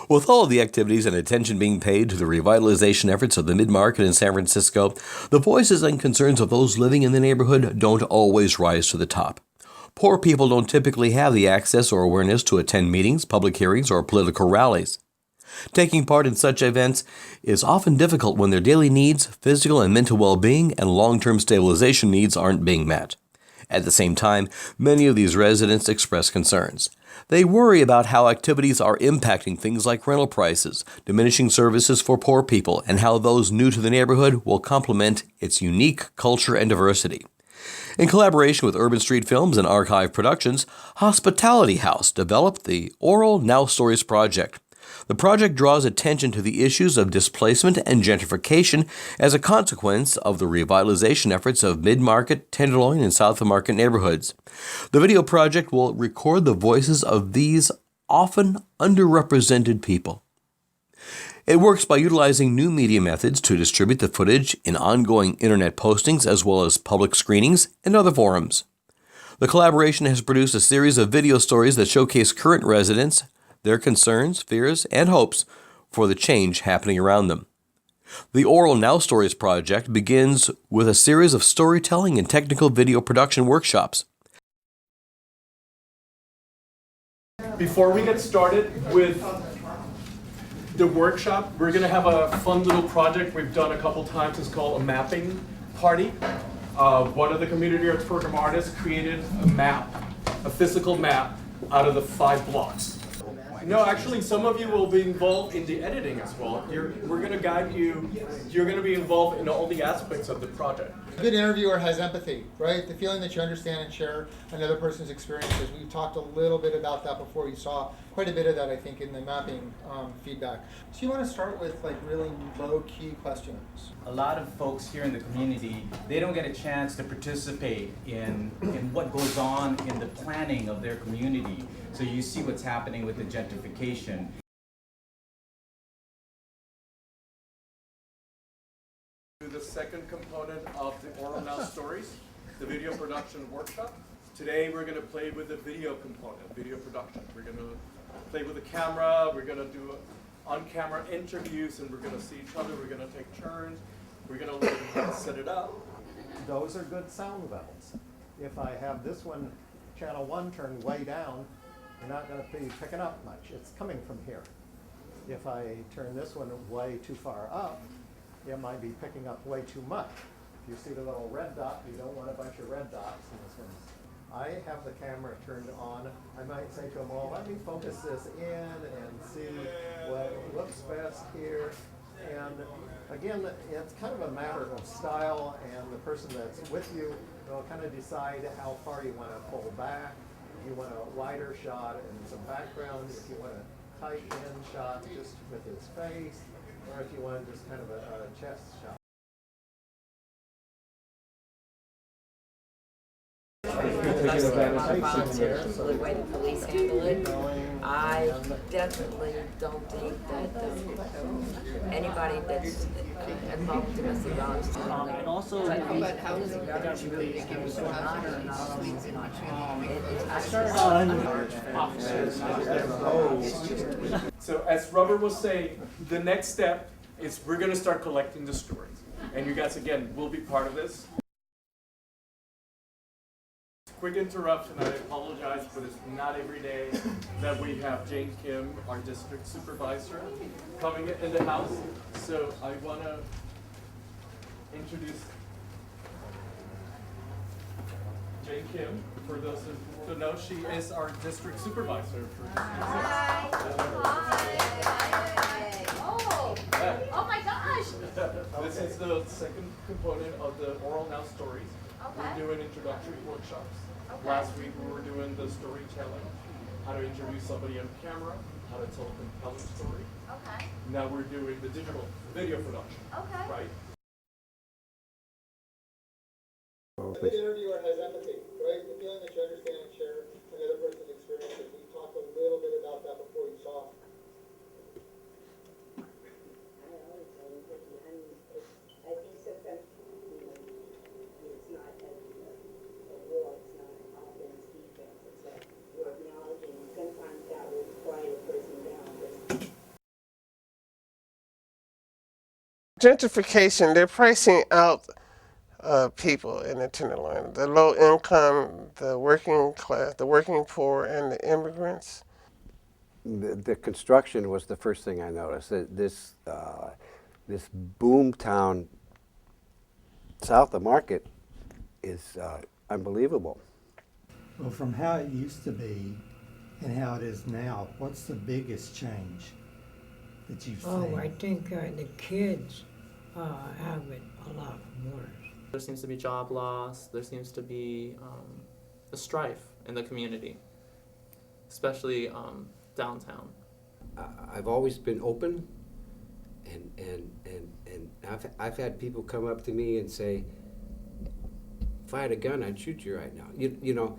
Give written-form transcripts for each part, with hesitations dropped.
With all of the activities and attention being paid to the revitalization efforts of the mid-market in San Francisco, the voices and concerns of those living in the neighborhood don't always rise to the top. Poor people don't typically have the access or awareness to attend meetings, public hearings, or political rallies. Taking part in such events is often difficult when their daily needs, physical and mental well-being, and long-term stabilization needs aren't being met. At the same time, many of these residents express concerns. They worry about how activities are impacting things like rental prices, diminishing services for poor people, and how those new to the neighborhood will complement its unique culture and diversity. In collaboration with Urban Street Films and Archive Productions, Hospitality House developed the OralNow Stories project. The project draws attention to the issues of displacement and gentrification as a consequence of the revitalization efforts of Mid-Market, Tenderloin, and South of Market neighborhoods. The video project will record the voices of these often underrepresented people. It works by utilizing new media methods to distribute the footage in ongoing internet postings as well as public screenings and other forums. The collaboration has produced a series of video stories that showcase current residents, their concerns, fears, and hopes for the change happening around them. The OralNow Stories project begins with a series of storytelling and technical video production workshops. Before we get started with the workshop, we're going to have a fun little project we've done a couple times. It's called a mapping party. One of the community arts program artists created a map, a physical map, out of the 5 blocks. No, actually, some of you will be involved in the editing as well. We're going to guide you. You're going to be involved in all the aspects of the project. A good interviewer has empathy, right? The feeling that you understand and share another person's experiences. We've talked a little bit about that before. You saw quite a bit of that, I think, in the mapping feedback. So you want to start with like really low-key questions. A lot of folks here in the community, they don't get a chance to participate in what goes on in the planning of their community. So you see what's happening with the gentrification. The second component of the OralNow Stories, the video production workshop. Today we're going to play with the video component, video production. We're going to play with the camera, we're going to do on-camera interviews, and we're going to see each other, we're going to take turns, we're going to learn how to set it up. Those are good sound levels. If I have this one, channel 1 turned way down, you're not going to be picking up much. It's coming from here. If I turn this one way too far up, it might be picking up way too much. If you see the little red dot, you don't want a bunch of red dots in this one. I have the camera turned on. I might say to them, well, let me focus this in and see what looks best here. And again, it's kind of a matter of style, and the person that's with you will kind of decide how far you want to pull back. If you want a wider shot and some background, if you want a tight in shot just with his face, or if you want just kind of a chest shot. The way the police handle it, I definitely don't think that anybody that's involved in domestic violence. And also, But how does it really give us going on or not? So as Robert was saying, the next step is we're going to start collecting the stories. And you guys, again, will be part of this. Quick interruption, I apologize, but it's not every day that we have Jane Kim, our district supervisor, coming in the house. So I want to introduce Jane Kim. For those who don't know, she is our district supervisor. Hi. Oh. Yeah. Oh my gosh. This is the second component of the OralNow Stories. Okay. We're doing introductory workshops. Okay. Last week we were doing the storytelling, how to introduce somebody on camera, how to tell a compelling story. Okay. Now we're doing the digital video production. Okay. Right? A good interviewer has empathy, right? The feeling that you understand and share another person's experiences. We talked a little bit about that before you saw. I think sometimes, it's not a war, it's not an offense, defense, it's like we're acknowledging, sometimes that will quiet a person down, but Gentrification, they're pricing out people in the Tenderloin, the low income, the working class, the working poor, and the immigrants. The construction was the first thing I noticed. This boom town south of Market is unbelievable. Well, from how it used to be and how it is now, what's the biggest change that you've seen? Oh, I think the kids have it a lot worse. There seems to be job loss. There seems to be a strife in the community, especially downtown. I've always been open, and I've had people come up to me and say, if I had a gun, I'd shoot you right now. You know,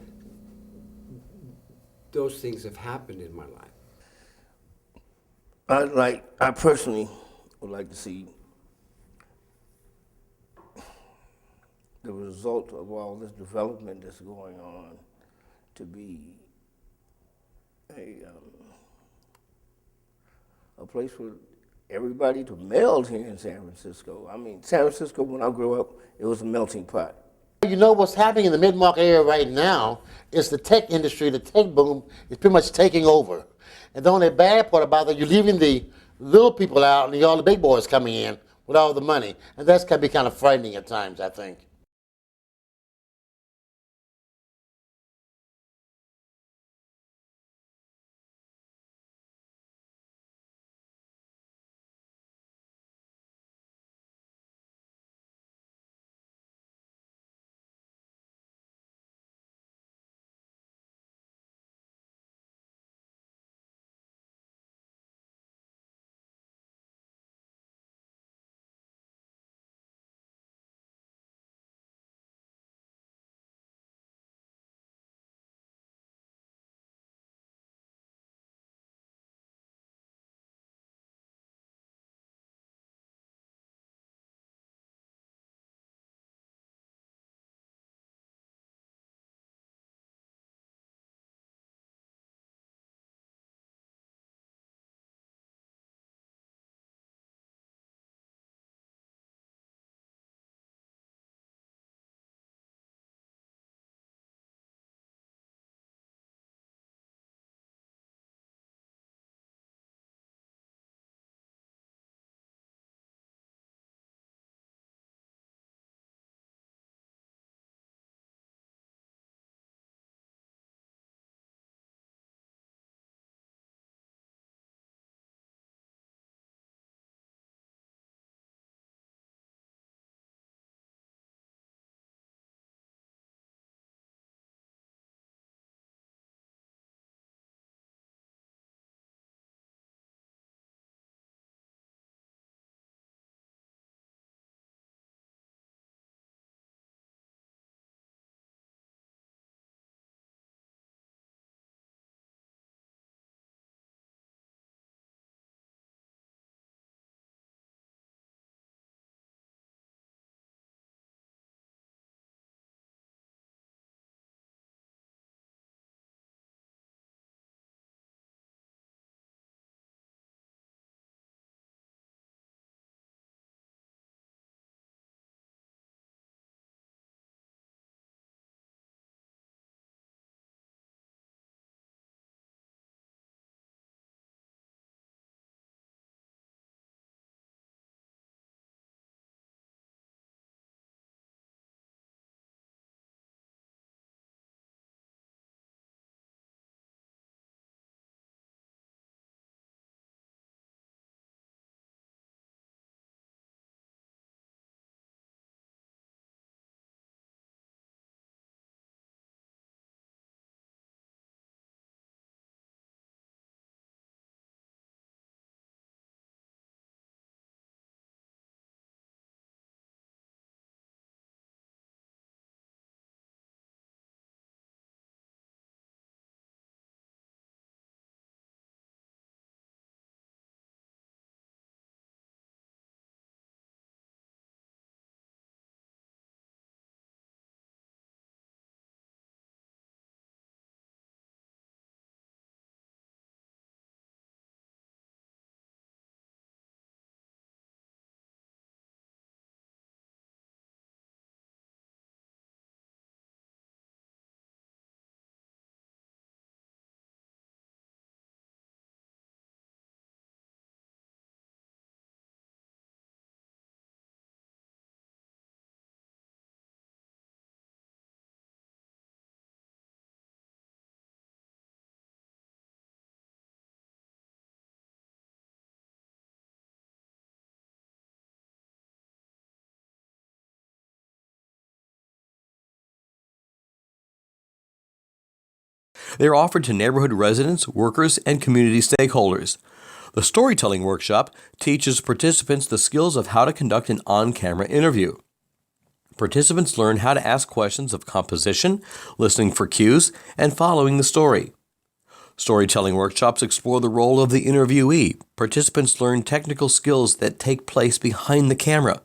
those things have happened in my life. I personally would like to see the result of all this development that's going on to be a place for everybody to meld here in San Francisco. I mean, San Francisco, when I grew up, it was a melting pot. You know what's happening in the mid-market area right now is the tech industry, the tech boom is pretty much taking over. And the only bad part about that, you're leaving the little people out and all the big boys coming in with all the money. And that's can be kind of frightening at times, I think. They are offered to neighborhood residents, workers, and community stakeholders. The storytelling workshop teaches participants the skills of how to conduct an on-camera interview. Participants learn how to ask questions of composition, listening for cues, and following the story. Storytelling workshops explore the role of the interviewee. Participants learn technical skills that take place behind the camera.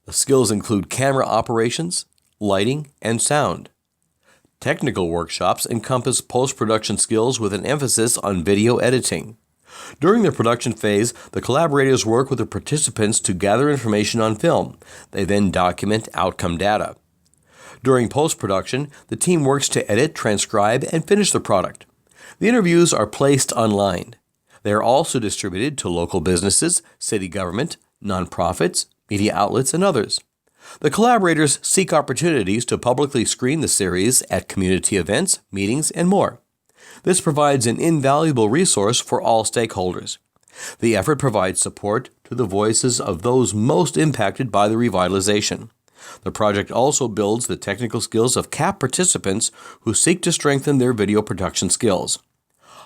The skills include camera operations, lighting, and sound. Technical workshops encompass post-production skills with an emphasis on video editing. During the production phase, the collaborators work with the participants to gather information on film. They then document outcome data. During post-production, the team works to edit, transcribe, and finish the product. The interviews are placed online. They are also distributed to local businesses, city government, nonprofits, media outlets, and others. The collaborators seek opportunities to publicly screen the series at community events, meetings, and more. This provides an invaluable resource for all stakeholders. The effort provides support to the voices of those most impacted by the revitalization. The project also builds the technical skills of CAP participants who seek to strengthen their video production skills.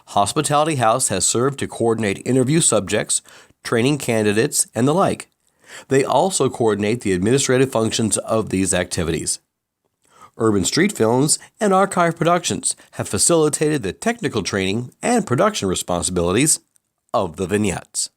Hospitality House has served to coordinate interview subjects, training candidates, and the like. They also coordinate the administrative functions of these activities. Urban Street Films and Archive Productions have facilitated the technical training and production responsibilities of the vignettes.